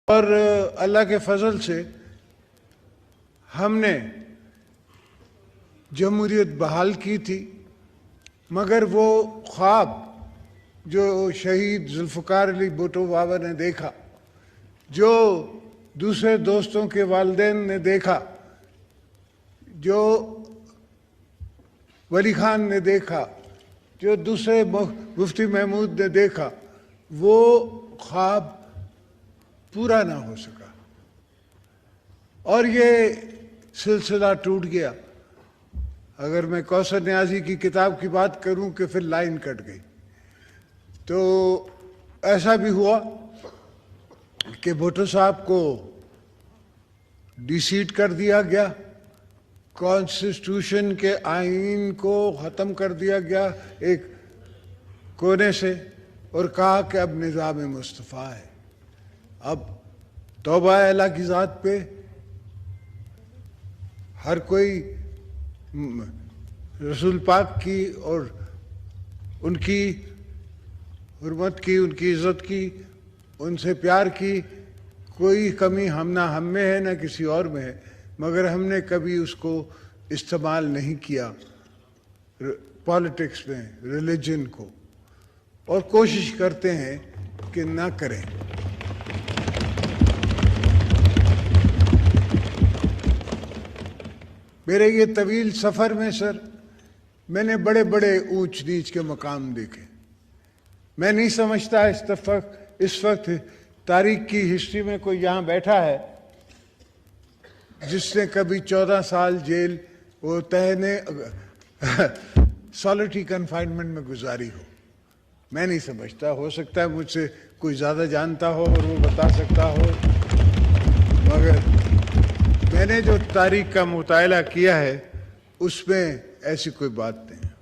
اور اللہ کے فضل سے ہم نے جمہوریت بحال کی تھی، مگر وہ خواب جو شہید ذوالفقار علی بھٹو بابا نے دیکھا، جو دوسرے دوستوں کے والدین نے دیکھا، جو ولی خان نے دیکھا، جو دوسرے مفتی محمود نے دیکھا، وہ خواب پورا نہ ہو سکا اور یہ سلسلہ ٹوٹ گیا۔ اگر میں کوثر نیازی کی کتاب کی بات کروں کہ پھر لائن کٹ گئی، تو ایسا بھی ہوا کہ بھٹو صاحب کو ڈی سیٹ کر دیا گیا، کانسٹیٹیوشن کے آئین کو ختم کر دیا گیا ایک کونے سے، اور کہا کہ اب نظام مصطفیٰ ہے۔ اب توبہ ہے اللہ کی ذات پہ، ہر کوئی رسول پاک کی اور ان کی حرمت کی، ان کی عزت کی، ان سے پیار کی کوئی کمی نہ ہم میں ہے نہ کسی اور میں ہے، مگر ہم نے کبھی اس کو استعمال نہیں کیا پالیٹکس میں، ریلیجن کو، اور کوشش کرتے ہیں کہ نہ کریں۔ میرے یہ طویل سفر میں سر، میں نے بڑے بڑے اونچ نیچ کے مقام دیکھے۔ میں نہیں سمجھتا اس وقت تاریخ کی ہسٹری میں کوئی یہاں بیٹھا ہے جس نے کبھی 14 سال جیل وہ تہنے سالٹری کنفائنمنٹ میں گزاری ہو۔ میں نہیں سمجھتا، ہو سکتا ہے مجھ سے کوئی زیادہ جانتا ہو اور وہ بتا سکتا ہو، مگر میں نے جو تاریخ کا مطالعہ کیا ہے اس میں ایسی کوئی بات نہیں۔